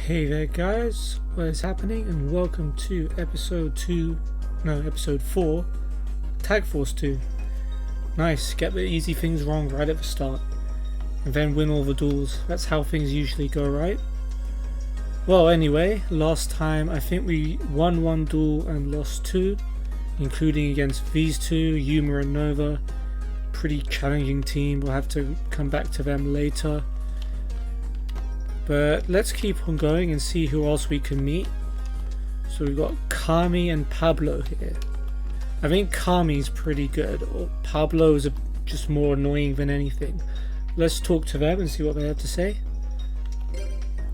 Hey there guys, what is happening, and welcome to episode 4, Tag Force 2. Nice, get the easy things wrong right at the start, and then win all the duels. That's how things usually go, right? Well anyway, last time I think we won one duel and lost two, including against these two, Yuma and Nova. Pretty challenging team, we'll have to come back to them later. But let's keep on going and see who else we can meet. So we've got Kami and Pablo here. I think Kami's pretty good, or Pablo is just more annoying than anything. Let's talk to them and see what they have to say.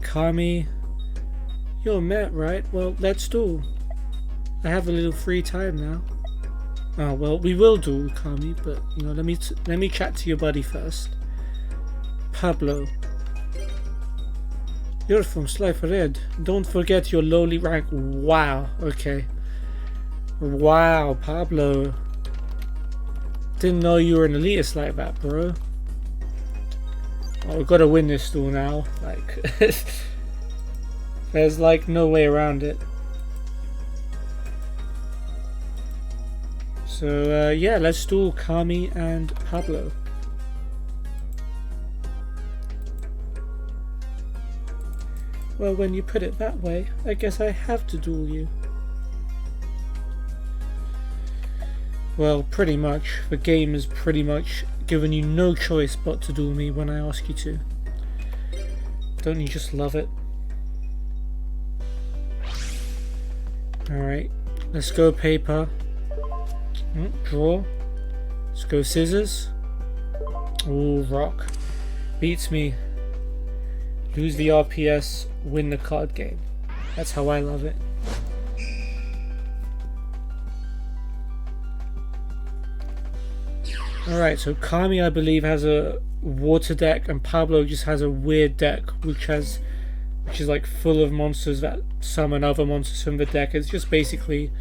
Kami, you're met, right? Well, let's duel. I have a little free time now. Oh well, we will duel, Kami, but you know, let me chat to your buddy first. Pablo. You're from Slifer Red. Don't forget your lowly rank. Wow, okay. Wow, Pablo. Didn't know you were an elitist like that, bro. Oh, we've got to win this duel now. Like, there's like no way around it. So, yeah, let's duel Kami and Pablo. Well, when you put it that way, I guess I have to duel you. Well, pretty much. The game has pretty much given you no choice but to duel me when I ask you to. Don't you just love it? Alright, let's go paper. Draw. Let's go scissors. Ooh, rock. Beats me. Lose the RPS, win the card game. That's how I love it. Alright, so Kami I believe has a water deck and Pablo just has a weird deck which is like full of monsters that summon other monsters from the deck. It's just basically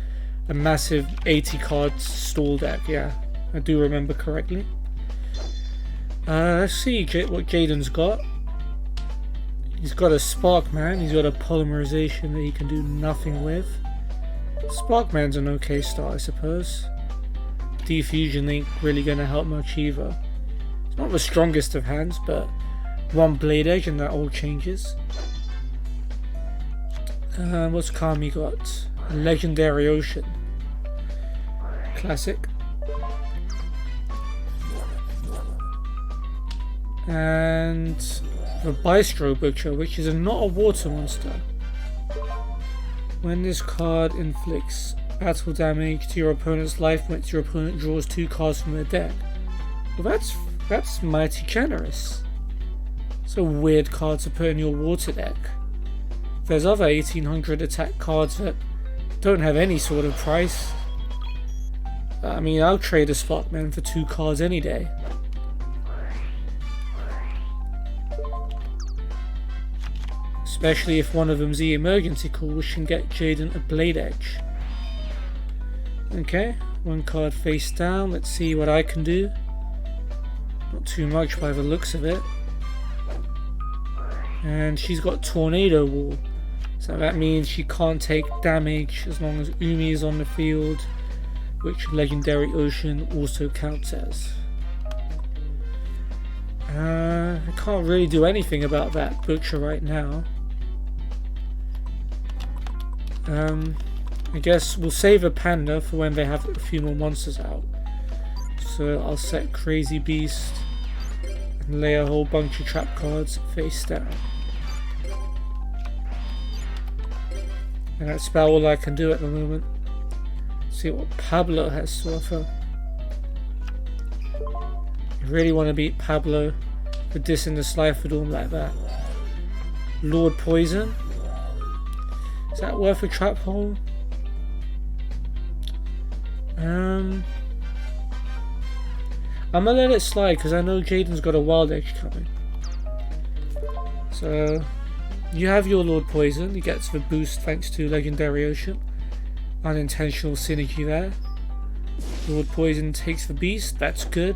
a massive 80 card stall deck, yeah. I do remember correctly. Let's see what Jaden's got. He's got a Sparkman, he's got a polymerization that he can do nothing with. Sparkman's an okay start, I suppose. Defusion ain't really going to help much either. It's not the strongest of hands, but one Blade Edge and that all changes. What's Kami got? A Legendary Ocean. Classic. And the Bistro Butcher, which is not a water monster. When this card inflicts battle damage to your opponent's life points, your opponent draws 2 cards from their deck. Well, that's mighty generous. It's a weird card to put in your water deck. There's other 1800 attack cards that don't have any sort of price. I mean, I'll trade a Sparkman for 2 cards any day. Especially if one of them's the emergency call, which can get Jaden a Blade Edge. Okay, 1 card face down. Let's see what I can do. Not too much by the looks of it. And she's got Tornado Wall. So that means she can't take damage as long as Umi is on the field, which Legendary Ocean also counts as. I can't really do anything about that Butcher right now. I guess we'll save a Panda for when they have a few more monsters out. So I'll set Crazy Beast and lay a whole bunch of trap cards face down. And that's about all I can do at the moment. See what Pablo has to offer. I really want to beat Pablo for dissing the Slifer Dorm like that. Lord Poison. Is that worth a trap hole? I'm gonna let it slide because I know Jaden's got a Wild Edge coming. So you have your Lord Poison. He gets the boost thanks to Legendary Ocean. Unintentional synergy there. Lord Poison takes the beast. That's good.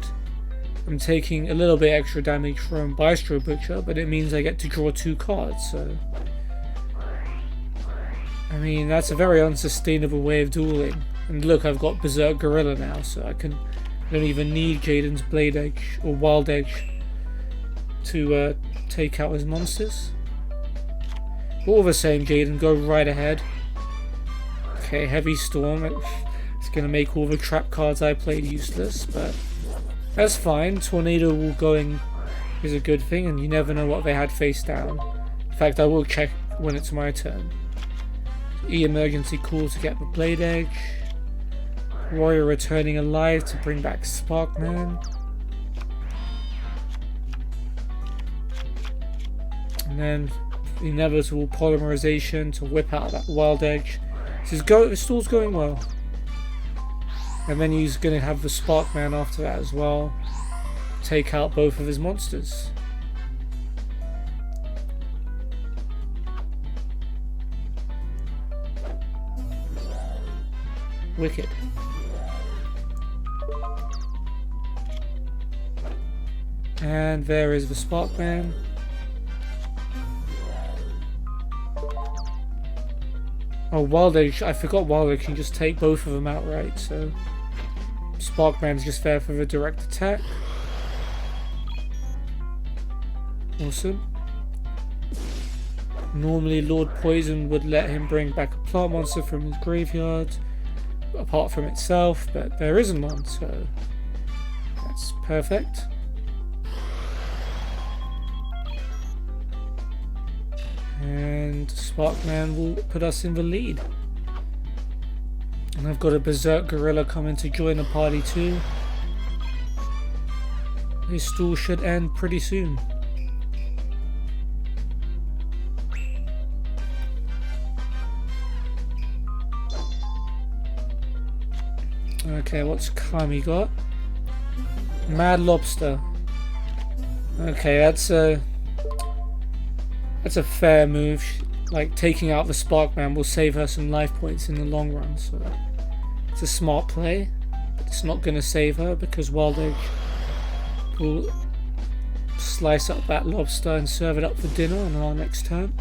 I'm taking a little bit extra damage from Bistro Butcher, but it means I get to draw 2 cards, so I mean, that's a very unsustainable way of dueling. And look, I've got Berserk Gorilla now, so I don't even need Jaden's Blade Edge or Wild Edge to take out his monsters. All the same, Jaden, go right ahead. Okay, Heavy Storm. It's going to make all the trap cards I played useless, but that's fine. Tornado Wall going is a good thing, and you never know what they had face down. In fact, I will check when it's my turn. Emergency Call to get the Blade Edge. Warrior returning alive to bring back Sparkman. And then inevitable polymerization to whip out that Wild Edge. This stall's going well. And then he's going to have the Sparkman after that as well. Take out both of his monsters. Wicked. And there is the Sparkman. Oh, Wild Edge. I forgot Wild Edge can just take both of them outright, so Sparkman's just there for the direct attack. Awesome. Normally Lord Poison would let him bring back a plant monster from his graveyard, apart from itself, but there isn't one, so that's perfect. And Sparkman will put us in the lead. And I've got a Berserk Gorilla coming to join the party too. This stall should end pretty soon. Okay, what's Kami got? Mad Lobster. Okay, that's a fair move. Like, taking out the Sparkman will save her some life points in the long run, so it's a smart play. But it's not going to save her because Wild Edge will slice up that lobster and serve it up for dinner on our next turn.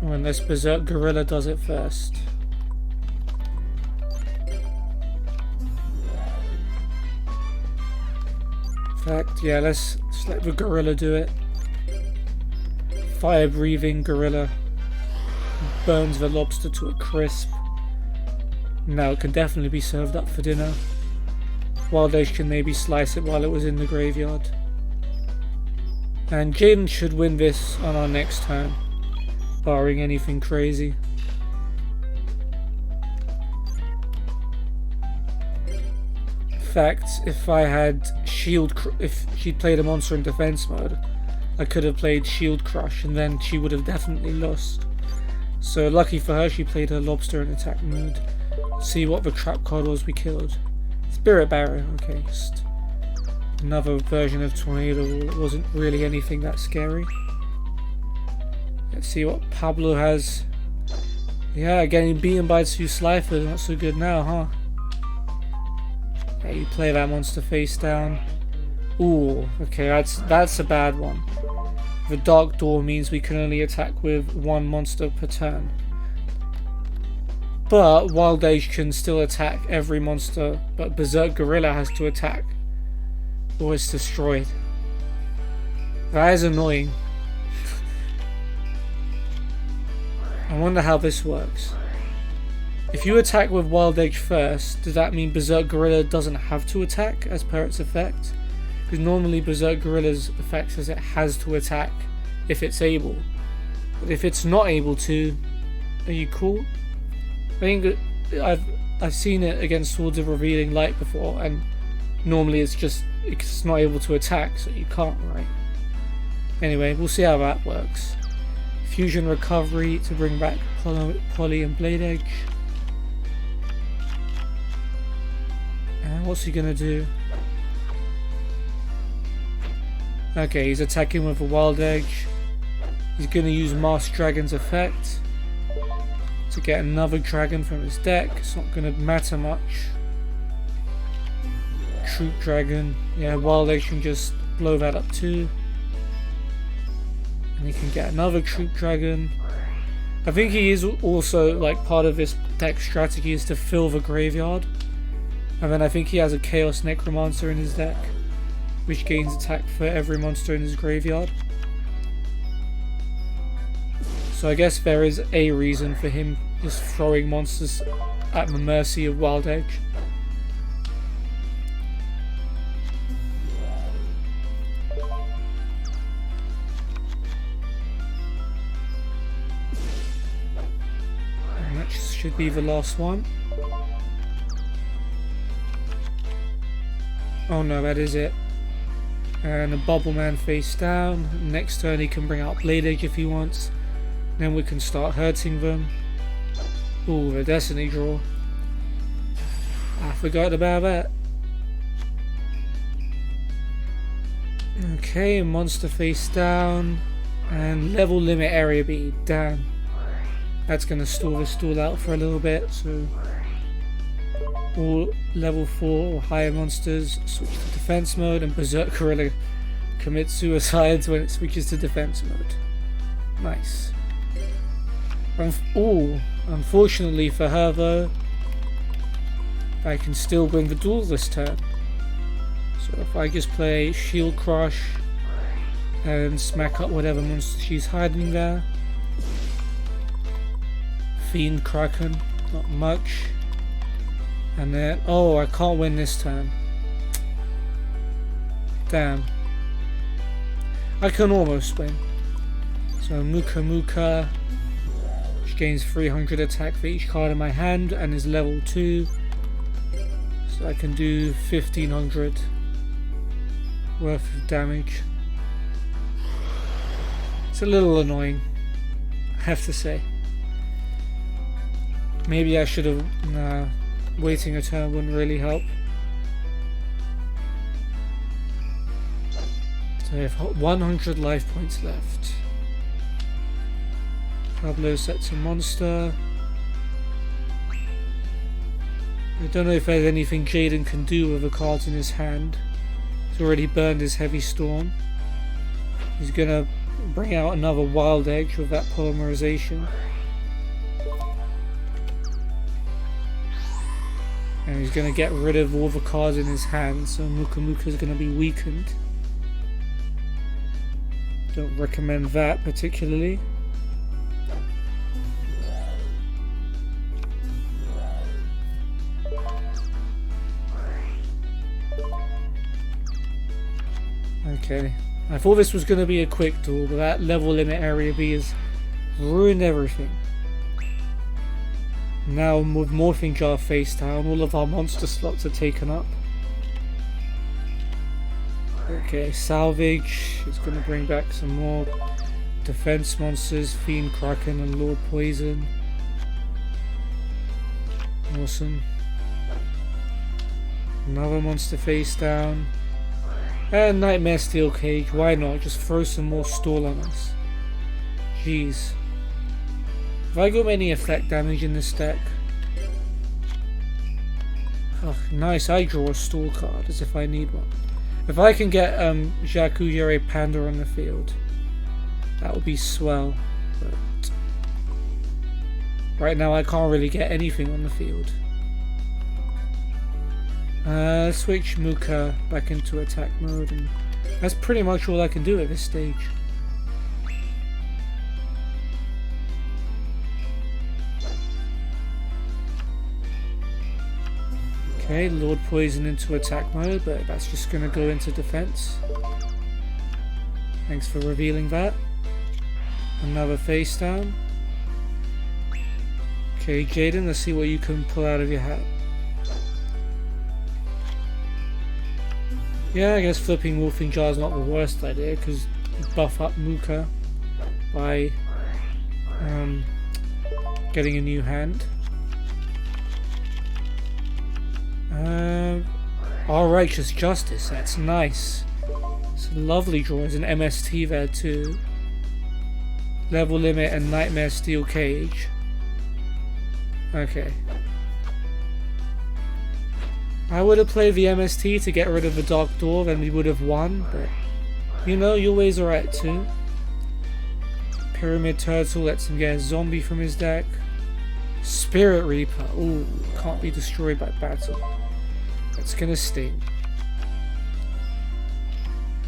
Oh, unless Berserk Gorilla does it first. In fact, yeah, let's let the Gorilla do it. Fire breathing Gorilla burns the lobster to a crisp. Now it can definitely be served up for dinner. Wild Edge can maybe slice it while it was in the graveyard. And Jaden should win this on our next turn, barring anything crazy. In fact, if I had if she'd played a monster in defense mode, I could have played Shield Crush and then she would have definitely lost. So lucky for her, she played her lobster in attack mode. Let's see what the trap card was we killed. Spirit Barrier, okay, just another version of Tornado. It wasn't really anything that scary. Let's see what Pablo has. Yeah, getting beaten by 2 Slifer, not so good now, huh? Yeah, you play that monster face down. Ooh, okay, that's a bad one. The Dark Door means we can only attack with 1 monster per turn. But Wild Edge can still attack every monster, but Berserk Gorilla has to attack or it's destroyed. That is annoying. I wonder how this works. If you attack with Wild Edge first, does that mean Berserk Gorilla doesn't have to attack as per its effect? Because normally Berserk Gorilla's effect says it has to attack if it's able. But if it's not able to, are you cool? I think I've seen it against Swords of Revealing Light before, and normally it's not able to attack, so you can't, right? Anyway, we'll see how that works. Fusion Recovery to bring back Poly and Blade Edge. And what's he gonna do? Okay, he's attacking with a Wild Edge. He's gonna use Masked Dragon's effect to get another dragon from his deck. It's not gonna matter much. Troop Dragon. Yeah, Wild Edge can just blow that up too. And he can get another Troop Dragon. I think he is also, like, part of this deck strategy is to fill the graveyard. And then I think he has a Chaos Necromancer in his deck, which gains attack for every monster in his graveyard. So I guess there is a reason for him just throwing monsters at the mercy of Wild Edge. And that should be the last one. Oh no, that is it. And a Bubble Man face down. Next turn he can bring out Blade Edge if he wants. Then we can start hurting them. Ooh, the Destiny draw. I forgot about that. Okay, monster face down. And level limit area B. Damn. That's gonna stall this duel out for a little bit, so all level 4 or higher monsters switch to defense mode, and Berserk Gorilla commits suicides when it switches to defense mode. Nice. Unfortunately for her though, I can still win the duel this turn. So if I just play Shield Crush and smack up whatever monster she's hiding there. Fiend Kraken, not much. And then, oh, I can't win this turn. Damn. I can almost win. So Muka, which gains 300 attack for each card in my hand and is level 2. So I can do 1500 worth of damage. It's a little annoying, I have to say. Maybe I should have... Nah, waiting a turn wouldn't really help. So I have 100 life points left. Pablo sets a monster. I don't know if there's anything Jaden can do with the cards in his hand. He's already burned his Heavy Storm. He's gonna bring out another Wild Edge with that polymerization. And he's going to get rid of all the cards in his hand, so Muka is going to be weakened. Don't recommend that particularly. Okay, I thought this was going to be a quick duel, but that level limit area B has ruined everything. Now with Morphing Jar face down, all of our monster slots are taken up. Okay, Salvage is going to bring back some more defense monsters, Fiend Kraken and Lord Poison. Awesome. Another monster face down. And Nightmare Steel Cage, why not? Just throw some more stall on us. Jeez. Have I got any effect damage in this deck? Oh, nice, I draw a stall card as if I need one. If I can get Jakujere Panda on the field, that would be swell. But right now I can't really get anything on the field. Switch Muka back into attack mode, and that's pretty much all I can do at this stage. Okay, Lord Poison into attack mode, but that's just going to go into defense. Thanks for revealing that. Another face down. Okay, Jaden, let's see what you can pull out of your hat. Yeah, I guess flipping Wolfing Jar is not the worst idea, because you buff up Muka by getting a new hand. Our Righteous Justice, that's nice. It's a lovely draw. There's an MST there too. Level Limit and Nightmare Steel Cage. Okay. I would have played the MST to get rid of the Dark Door, then we would have won, but you know, your ways are right too. Pyramid Turtle lets him get a zombie from his deck. Spirit Reaper. Ooh, can't be destroyed by battle. That's gonna sting.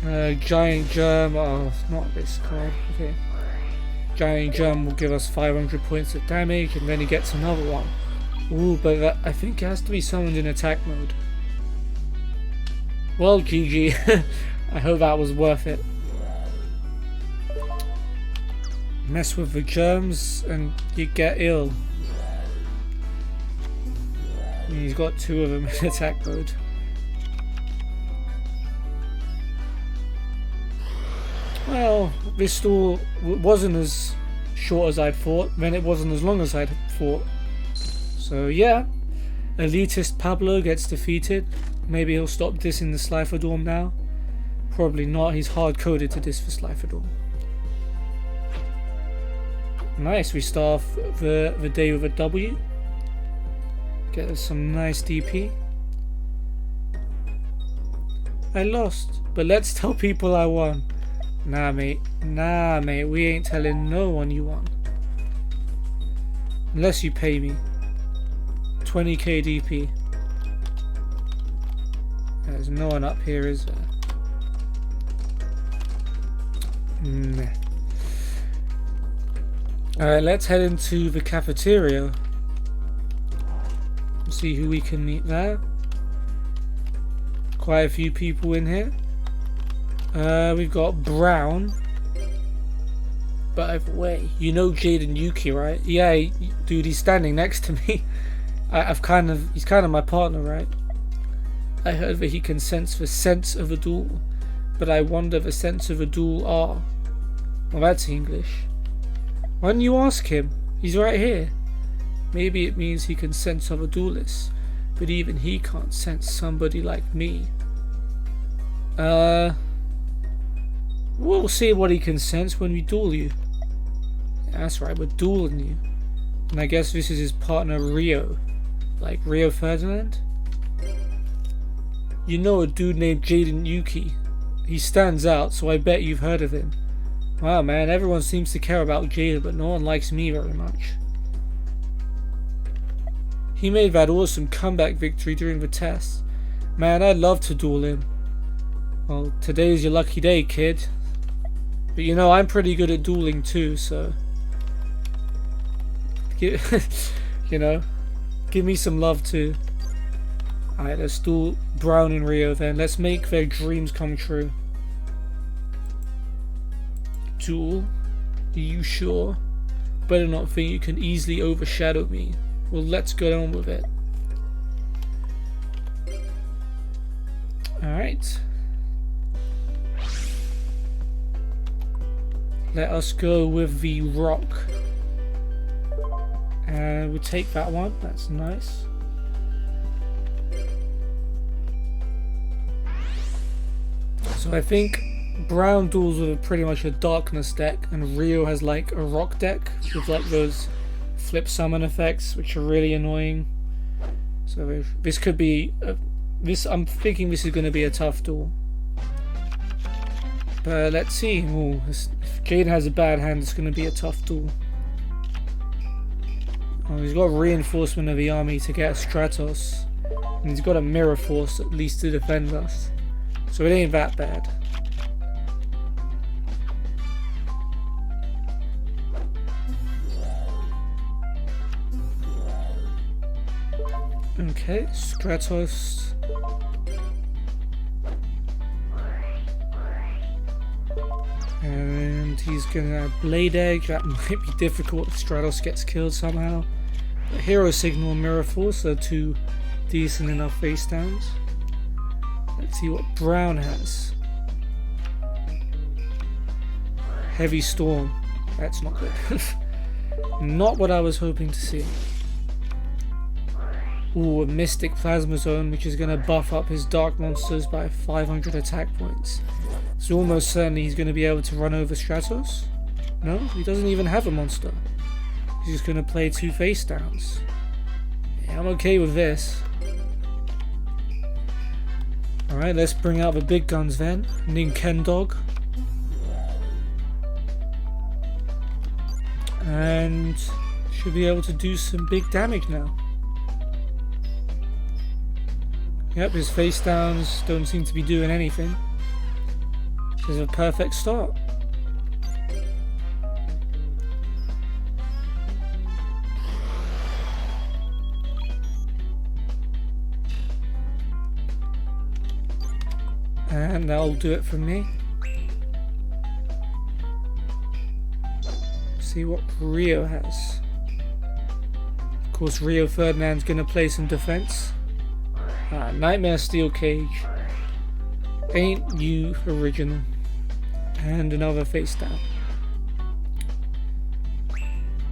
Giant Germ. Oh, not this card. Okay. Giant Germ will give us 500 points of damage, and then he gets another one. Ooh, but that, I think it has to be summoned in attack mode. Well, GG. I hope that was worth it. Mess with the germs and you get ill. And he's got 2 of them in attack mode. Well, this duel wasn't as short as I'd thought, then it wasn't as long as I'd thought. So yeah, Elitist Pablo gets defeated. Maybe he'll stop dissing the Slifer now. Probably not, he's hard-coded to diss for Slifer. Nice, we start off the day with a W. Get us some nice DP. I lost, but let's tell people I won. Nah mate, we ain't telling no one you won. Unless you pay me 20k DP. There's no one up here, is there? Nah. Alright, let's head into the cafeteria. See who we can meet there. Quite a few people in here. We've got Brown. By the way, you know Jaden Yuki, right? Yeah, dude, he's standing next to me. he's kind of my partner, right? I heard that he can sense the sense of a duel, but I wonder the sense of a duel are. Well, that's English. Why don't you ask him? He's right here. Maybe it means he can sense other duelists, but even he can't sense somebody like me. We'll see what he can sense when we duel you. Yeah, that's right, we're dueling you. And I guess this is his partner Rio. Like Rio Ferdinand? You know a dude named Jaden Yuki. He stands out, so I bet you've heard of him. Wow man, everyone seems to care about Jaden, but no one likes me very much. He made that awesome comeback victory during the test. Man, I'd love to duel him. Well, today's your lucky day, kid. But you know, I'm pretty good at dueling too, so... you know, give me some love too. Alright, let's duel Brown and Rio then. Let's make their dreams come true. Duel? Are you sure? Better not think you can easily overshadow me. Well, let's get on with it. Alright. Let us go with the rock. And we'll take that one. That's nice. So I think Brown duels with pretty much a darkness deck, and Rio has like a rock deck with like those flip summon effects, which are really annoying. So this could be I'm thinking this is going to be a tough duel. But let's see. Ooh, if Jaden has a bad hand, it's going to be a tough duel. Oh, he's got reinforcement of the army to get a Stratos, and he's got a mirror force at least to defend us. So it ain't that bad. Okay, Stratos. And he's gonna have Blade Edge. That might be difficult if Stratos gets killed somehow. But Hero Signal and Mirror Force are 2 decent enough face downs. Let's see what Brown has. Heavy Storm. That's not good. Not what I was hoping to see. Ooh, a Mystic Plasma Zone, which is going to buff up his Dark Monsters by 500 attack points. So almost certainly he's going to be able to run over Stratos. No, he doesn't even have a monster. He's just going to play 2 face downs. Yeah, I'm okay with this. Alright, let's bring out the big guns then. Ninkendog. And should be able to do some big damage now. Yep, his face downs don't seem to be doing anything. This is a perfect start. And that'll do it for me. See what Rio has. Of course, Rio Ferdinand's gonna play some defense. Nightmare Steel Cage. Ain't you original? And another face down.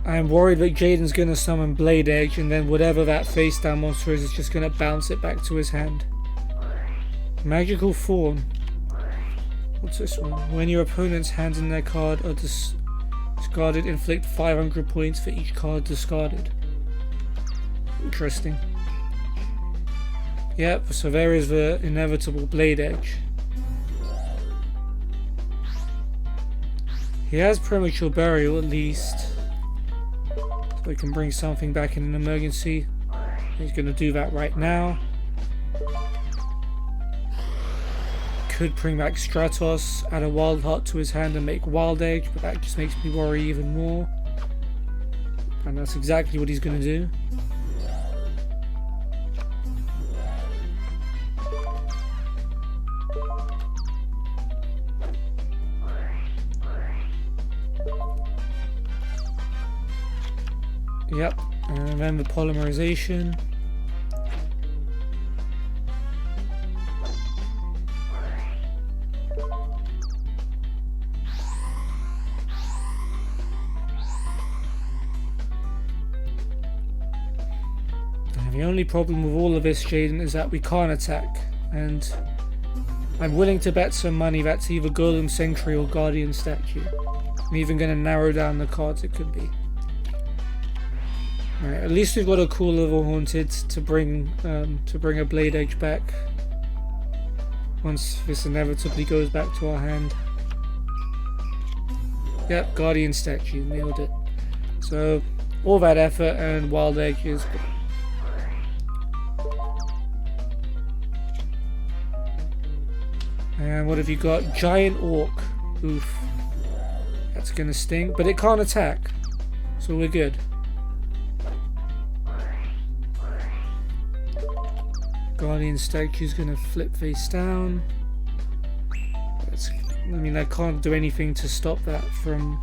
I'm worried that Jaden's gonna summon Blade Edge, and then whatever that face down monster is just gonna bounce it back to his hand. Magical Form. What's this one? When your opponent's hands in their card are discarded, inflict 500 points for each card discarded. Interesting. Yep, so there is the inevitable Blade Edge. He has Premature Burial at least, so he can bring something back in an emergency. He's going to do that right now. Could bring back Stratos, add a Wild Heart to his hand and make Wild Edge, but that just makes me worry even more. And that's exactly what he's going to do. Yep, and then the polymerization. The only problem with all of this, Jaden, is that we can't attack, and I'm willing to bet some money that's either Golem Sentry or Guardian Statue. I'm even going to narrow down the cards it could be. Alright, at least we've got a cool level Haunted to bring a Blade Edge back once this inevitably goes back to our hand. Yep, Guardian Statue, nailed it. So all that effort and Wild Edge is good. And what have you got? Giant Orc. Oof. That's gonna sting, but it can't attack, so we're good. Guardian Statue's gonna flip face down. I mean, I can't do anything to stop that from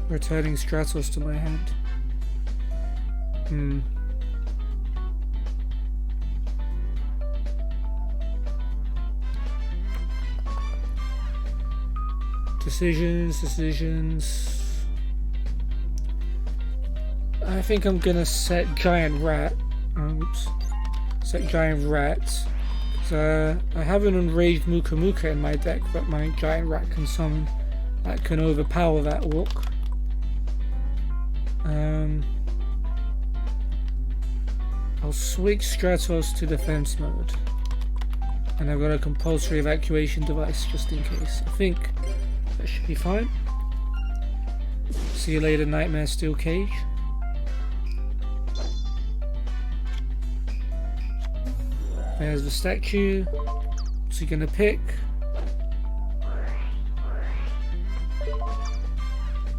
returning Stratos to my hand. Decisions. I think I'm gonna set Giant Rat. Set Giant Rat. I have an Enraged Muka Muka in my deck that my Giant Rat can summon. That can overpower that Orc. I'll switch Stratos to defense mode. And I've got a compulsory evacuation device just in case. I think that should be fine. See you later, Nightmare Steel Cage. There's the statue. What's he gonna pick?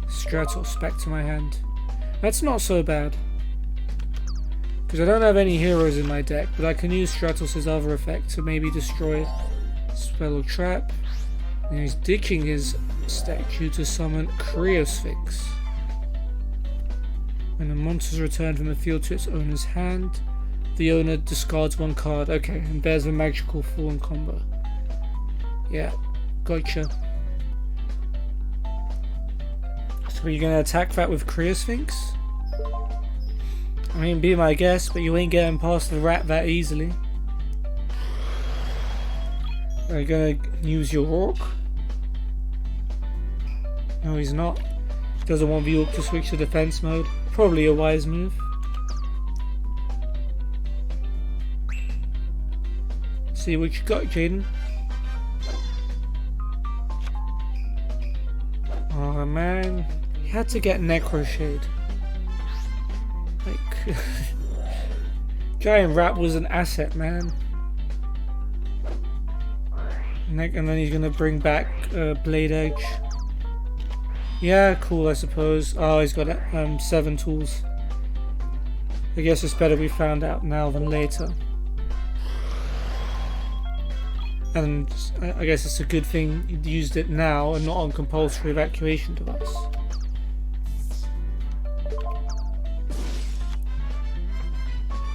Stratos back to my hand. That's not so bad, because I don't have any heroes in my deck, but I can use Stratos' other effect to maybe destroy spell or trap. And he's ditching his statue to summon Cryosphinx. When a monster is returned from the field to its owner's hand, the owner discards one card. Okay, and there's a Magical Form combo. Yeah, gotcha. So you're gonna attack that with Cryosphinx? I mean, be my guess, but you ain't getting past the rat that easily. Are you gonna use your Orc? No, he's not. He doesn't want the Orc to switch to defense mode. Probably a wise move. See what you got, Jaden. Oh man, he had to get Necro Shade. Like, Giant Rat was an asset, man. And then he's gonna bring back Blade Edge. Yeah, cool, I suppose. Oh, he's got 7 tools. I guess it's better we found out now than later. And I guess it's a good thing you used it now and not on compulsory evacuation device.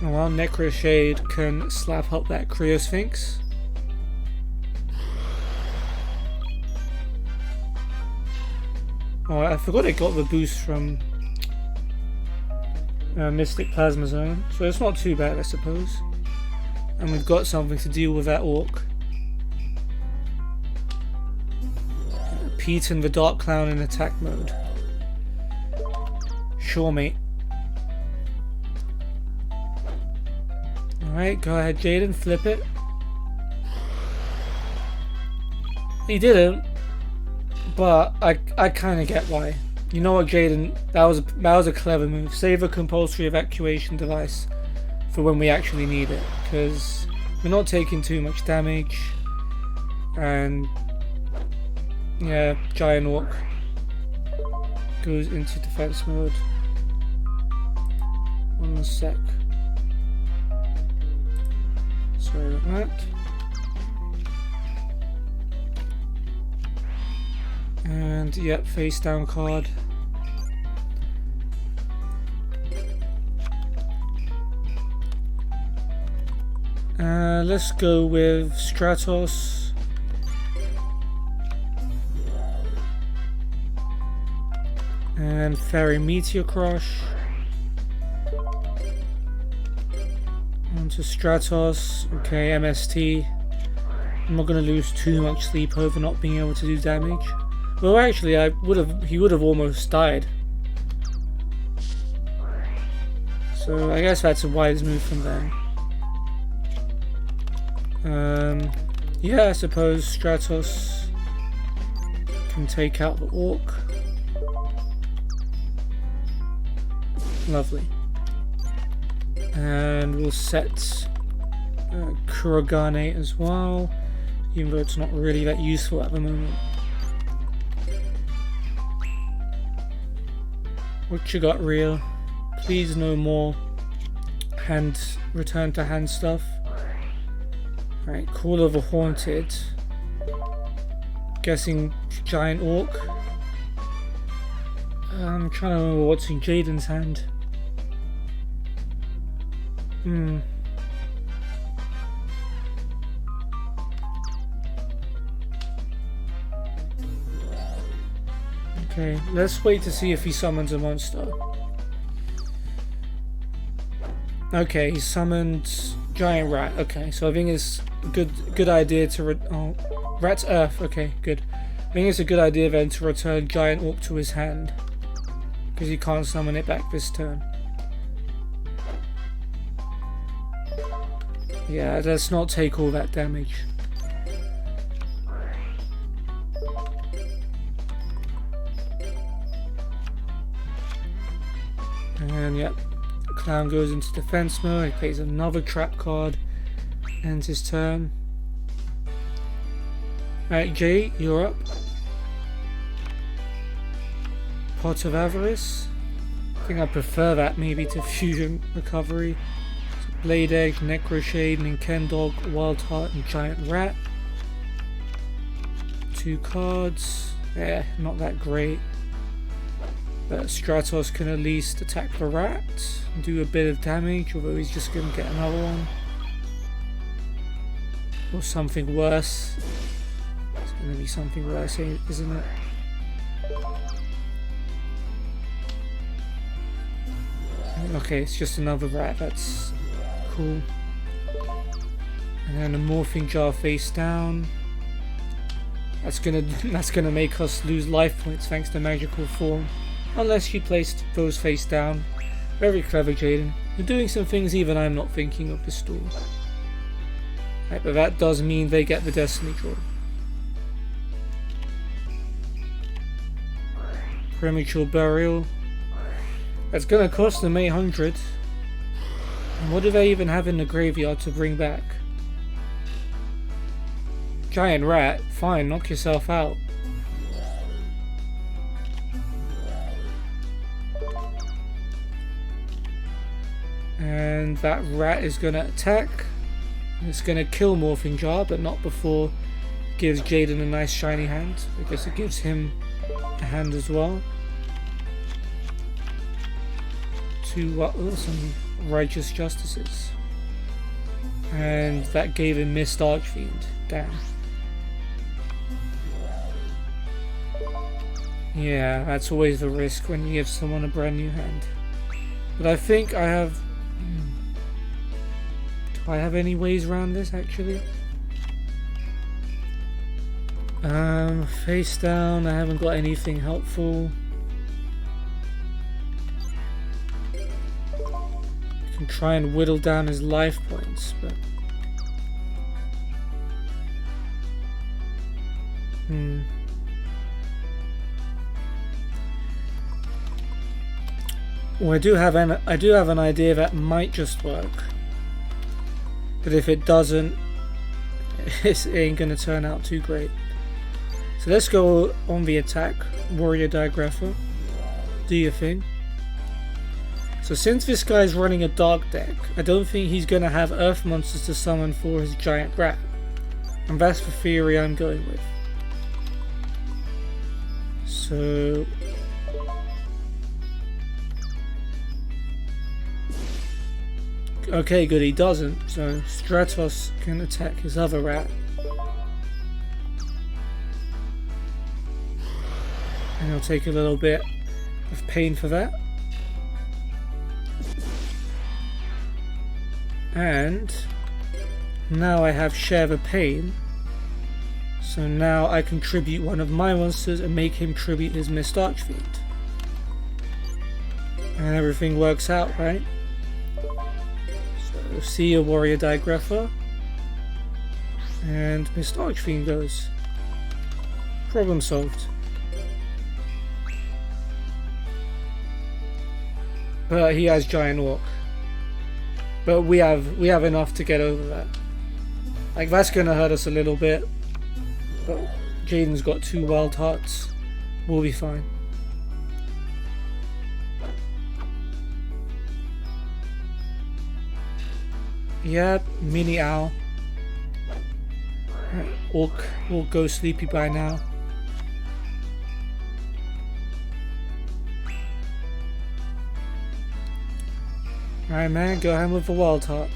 Oh well, Necro Shade can slap up that Cryosphinx. Oh, I forgot it got the boost from Mystic Plasma Zone, so it's not too bad, I suppose. And we've got something to deal with that Orc. Pete and the Dark Clown in attack mode. Sure, mate. Alright, go ahead, Jaden, flip it. He didn't, but I kind of get why. You know what, Jaden? That was a clever move. Save a compulsory evacuation device for when we actually need it, because we're not taking too much damage, and yeah, Giant Orc goes into defense mode. 1 sec. Sorry about that. And yep, face down card. Let's go with Stratos. And Fairy Meteor Crush. Onto Stratos. Okay, MST. I'm not going to lose too much sleep over not being able to do damage. Well, actually, he would have almost died. So I guess that's a wise move from them. Yeah, I suppose Stratos can take out the Orc. Lovely. And we'll set Kurogane as well, even though it's not really that useful at the moment. What you got, Real? Please no more return to hand stuff. Alright, Call of the Haunted. Guessing Giant Orc. I'm trying to remember what's in Jaden's hand. Okay, let's wait to see if he summons a monster. Okay, he summoned Giant Rat. Okay, so I think it's a good idea to Rat's Earth. Okay, good. I think it's a good idea then to return Giant Orc to his hand, because he can't summon it back this turn. Yeah, let's not take all that damage. And yep, Clown goes into defense mode. He plays another trap card. Ends his turn. Alright, Jay, you're up. Pot of Avarice. I think I prefer that maybe to Fusion Recovery. So Blade Egg, Necro Shade, Ninkendog, Wild Heart, and Giant Rat. 2 cards. Yeah, not that great. But Stratos can at least attack the rat and do a bit of damage, although he's just going to get another one. Or something worse. It's going to be something worse, isn't it? Okay, it's just another rat, that's cool. And then a Morphing Jar face down. That's gonna make us lose life points thanks to Magical Form. Unless you placed those face down. Very clever, Jaden. You're doing some things even I'm not thinking of the store. Right, but that does mean they get the Destiny Draw. Premature burial. That's gonna cost them 800. And what do they even have in the graveyard to bring back? Giant rat. Fine, knock yourself out. And that rat is gonna attack. It's gonna kill Morphing Jar, but not before it gives Jaden a nice shiny hand. I guess it gives him a hand as well. Some righteous justices. And that gave him Mist Archfiend. Damn. Yeah, that's always the risk when you give someone a brand new hand. But I think I have... Do I have any ways around this actually? Face down, I haven't got anything helpful. I can try and whittle down his life points, but... Well, I do have an idea that might just work. But if it doesn't, it ain't gonna turn out too great. So let's go on the attack. Warrior Digrapher. Do your thing. So since this guy's running a dark deck, I don't think he's gonna have earth monsters to summon for his giant rat. And that's the theory I'm going with. So... Okay, good, he doesn't, so Stratos can attack his other rat. And I'll take a little bit of pain for that. And now I have Share the Pain. So now I can tribute one of my monsters and make him tribute his Mist Archfiend. And everything works out, right? See a Warrior Digrapher, and Mist Archfiend goes. Problem solved. But he has Giant Orc. But we have enough to get over that. Like, that's gonna hurt us a little bit, but Jaden's got 2 Wild Hearts. We'll be fine. Yep, mini owl. Orc will go sleepy by now. Alright man, go ahead with the Wild Heart.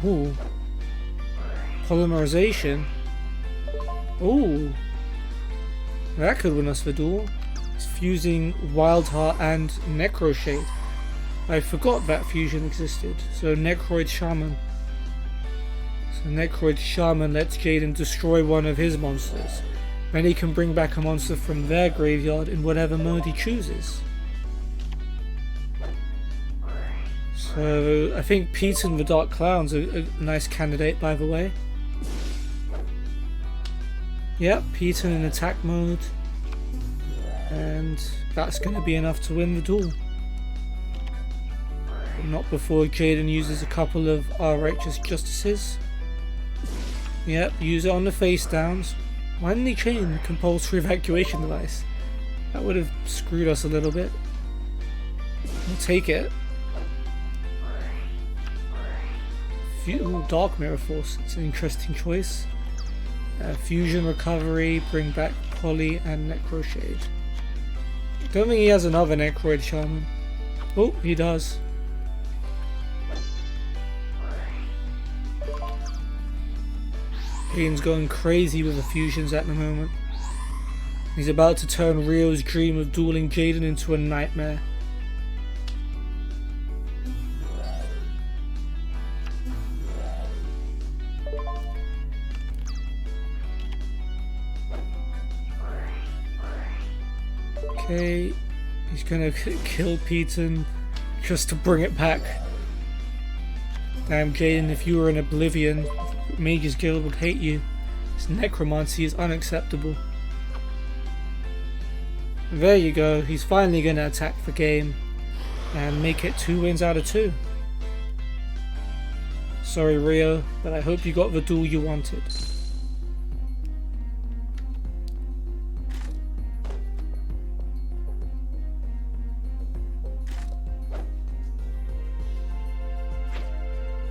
Ooh. Polymerization. Ooh. That could win us the duel. It's fusing Wild Heart and Necroshade. I forgot that fusion existed. So Necroid Shaman. So Necroid Shaman lets Jaden destroy one of his monsters. Then he can bring back a monster from their graveyard in whatever mode he chooses. So I think Pete and the Dark Clown's a nice candidate, by the way. Yep, Pete in attack mode. And that's going to be enough to win the duel. Not before Jaden uses a couple of our righteous justices. Yep, use it on the face downs. Why didn't he chain the compulsory evacuation device? That would have screwed us a little bit. We'll take it. Dark Mirror Force, it's an interesting choice. Fusion Recovery, bring back Poly and Necroshade. Don't think he has another Necroid Shaman. Oh, he does. Jaden's going crazy with the fusions at the moment. He's about to turn Rio's dream of dueling Jaden into a nightmare. Okay, he's gonna kill Peyton just to bring it back. Damn Jaden, if you were in Oblivion, Mages Guild would hate you. This necromancy is unacceptable. There you go. He's finally going to attack the game and make it 2 wins out of 2. Sorry, Rio, but I hope you got the duel you wanted.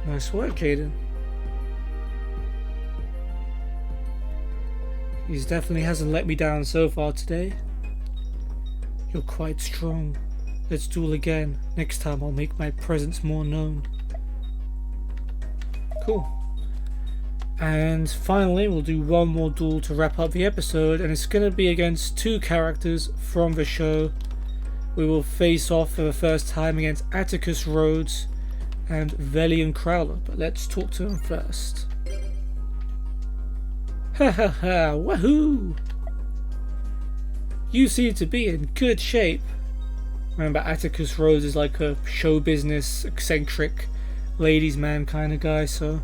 Nice work, Jaden. He definitely hasn't let me down so far today. You're quite strong. Let's duel again. Next time I'll make my presence more known. Cool. And finally we'll do one more duel to wrap up the episode, and it's going to be against 2 characters from the show. We will face off for the first time against Atticus Rhodes and Velian Crowler, but let's talk to him first. Ha ha ha, wahoo! You seem to be in good shape. Remember, Atticus Rhodes is like a show business, eccentric, ladies man kind of guy, so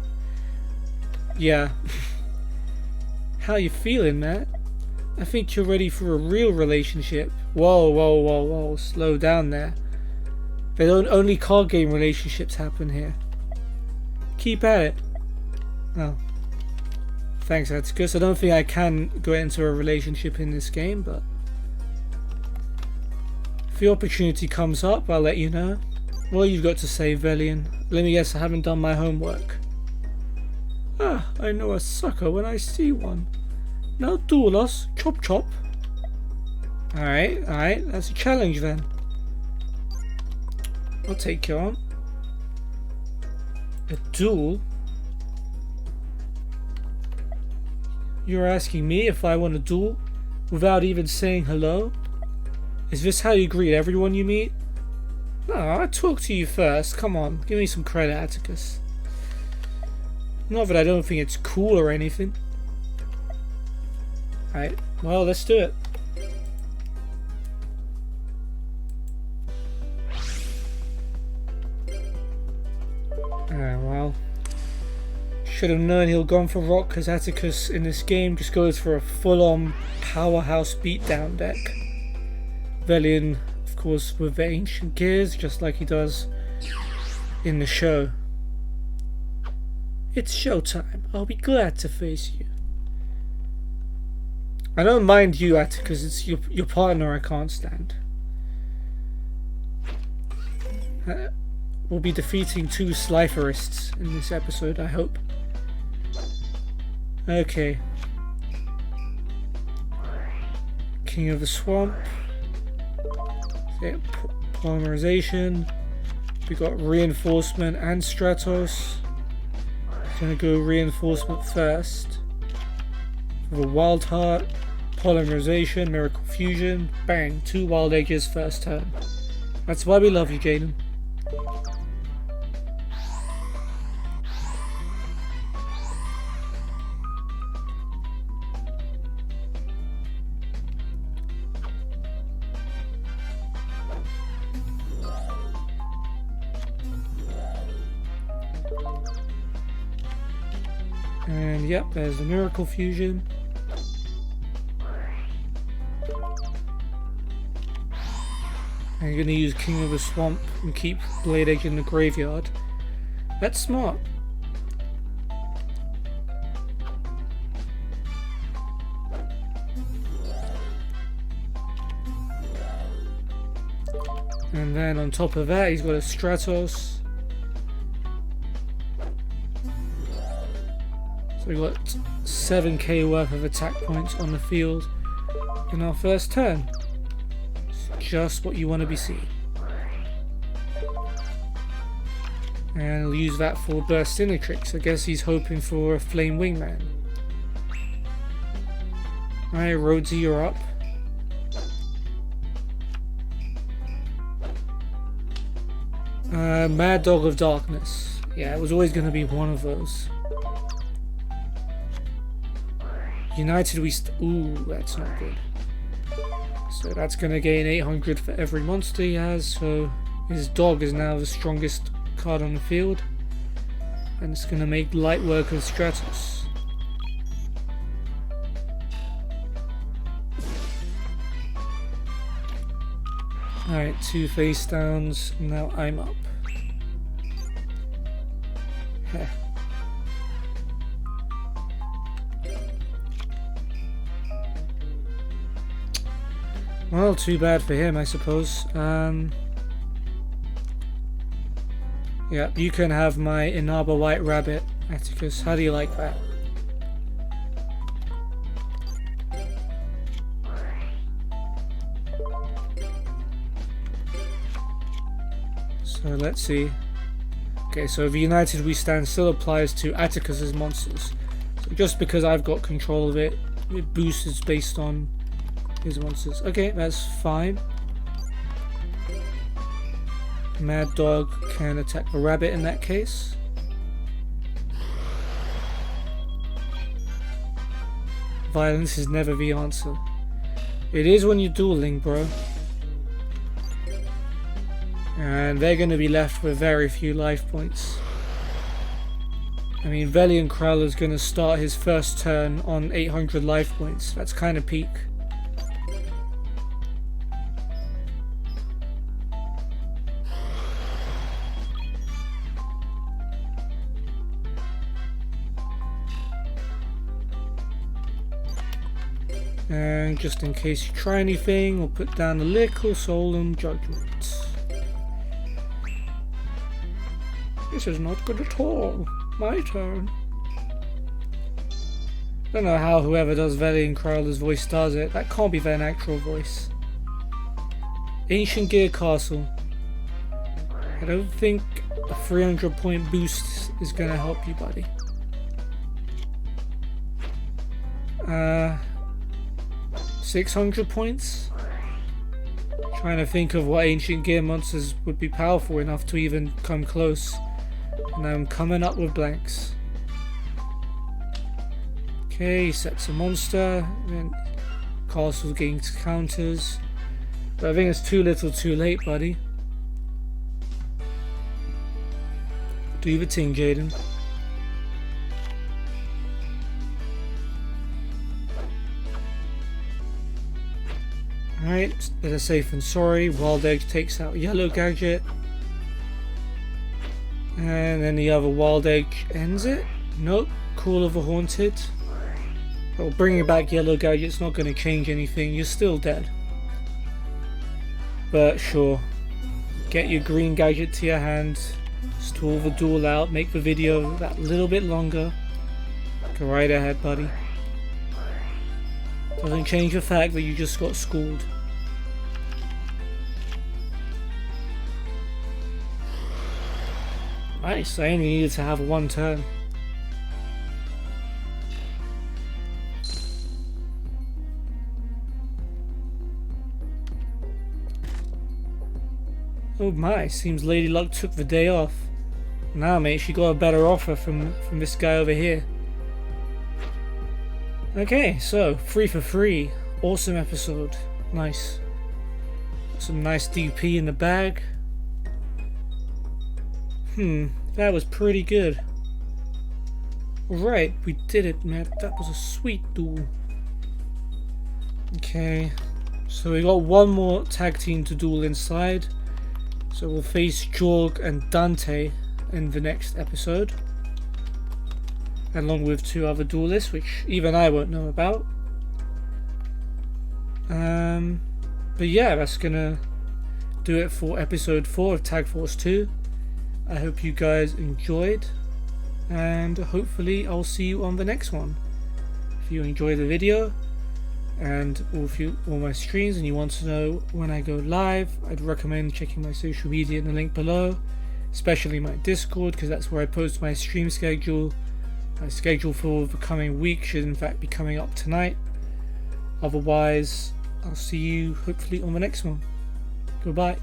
yeah. How you feeling, Matt? I think you're ready for a real relationship. Whoa, whoa, whoa, whoa, slow down there. There don't only card game relationships happen here. Keep at it. Oh. Thanks, Atticus. I don't think I can go into a relationship in this game, but if the opportunity comes up, I'll let you know. What you've got to say, Velian? Let me guess, I haven't done my homework. Ah, I know a sucker when I see one. Now duel us, chop chop. Alright, that's a challenge then. I'll take you on. A duel? You're asking me if I want to duel without even saying hello? Is this how you greet everyone you meet? No, I talk to you first. Come on, give me some credit, Atticus. Not that I don't think it's cool or anything. Alright, well, let's do it. Well, should have known he'll gone for rock, because Atticus in this game just goes for a full-on powerhouse beatdown deck. Velian, of course, with the ancient gears, just like he does in the show. It's showtime. I'll be glad to face you. I don't mind you, Atticus. It's your partner I can't stand. We'll be defeating 2 Slytherists in this episode, I hope. Okay. King of the Swamp. Polymerization. We got Reinforcement and Stratos. Gonna go Reinforcement first. For the Wild Heart, Polymerization, Miracle Fusion. Bang! 2 Wild Edges first turn. That's why we love you, Jaden. And yep, there's the Miracle Fusion. And you're going to use King of the Swamp and keep Blade Edge in the graveyard. That's smart. And then on top of that, he's got a Stratos. So we got 7k worth of attack points on the field in our first turn. It's just what you want to be seeing. And he'll use that for Burst Sinitrix. I guess he's hoping for a Flame Wingman. Alright, Rhodesy, you're up. Mad Dog of Darkness. Yeah, it was always going to be one of those. United we ooh, that's not good. So that's going to gain 800 for every monster he has, so his dog is now the strongest card on the field. And it's going to make light work of Stratos. Alright, 2 face downs. Now I'm up. Heh. Well, too bad for him, I suppose. Yeah, you can have my Inaba White Rabbit, Atticus. How do you like that? So let's see. Okay, so the United We Stand still applies to Atticus's monsters. So just because I've got control of it, it boosts based on his monsters. Okay, that's fine. Mad Dog can attack the rabbit in that case. Violence is never the answer. It is when you're dueling, bro. And they're going to be left with very few life points. I mean, Velian Crowler's going to start his first turn on 800 life points. That's kind of peak. And just in case you try anything, we'll put down the Liquor Solemn Judgment. This is not good at all. My turn. Don't know how whoever does Velian Crowler's voice does it. That can't be their natural voice. Ancient Gear Castle. I don't think a 300 point boost is gonna help you, buddy. 600 points? Trying to think of what Ancient Gear monsters would be powerful enough to even come close. And I'm coming up with blanks. Okay, he sets a monster, then Castle gains counters. But I think it's too little too late, buddy. Do the thing, Jaden. Alright, better safe than sorry. Wild Egg takes out Yellow Gadget. And then the other Wild Egg ends it. Nope, Call of the Haunted. Well, bringing back Yellow Gadget's not going to change anything. You're still dead. But sure. Get your green gadget to your hand. Stall the duel out. Make the video that little bit longer. Go right ahead, buddy. Doesn't change the fact that you just got schooled. Nice, I only needed to have one turn. Oh my, seems Lady Luck took the day off. Nah mate, she got a better offer from this guy over here. Okay, so 3 for 3. Awesome episode. Nice. Some nice DP in the bag. That was pretty good. Alright, we did it, man. That was a sweet duel. Okay, so we got one more tag team to duel inside. So we'll face Jorg and Dante in the next episode. Along with 2 other duelists, which even I won't know about. But yeah, that's gonna do it for episode 4 of Tag Force 2. I hope you guys enjoyed, and hopefully I'll see you on the next one. If you enjoy the video and all my streams and you want to know when I go live, I'd recommend checking my social media in the link below, especially my Discord, because that's where I post my stream schedule. My schedule for the coming week should in fact be coming up tonight. Otherwise, I'll see you hopefully on the next one. Goodbye.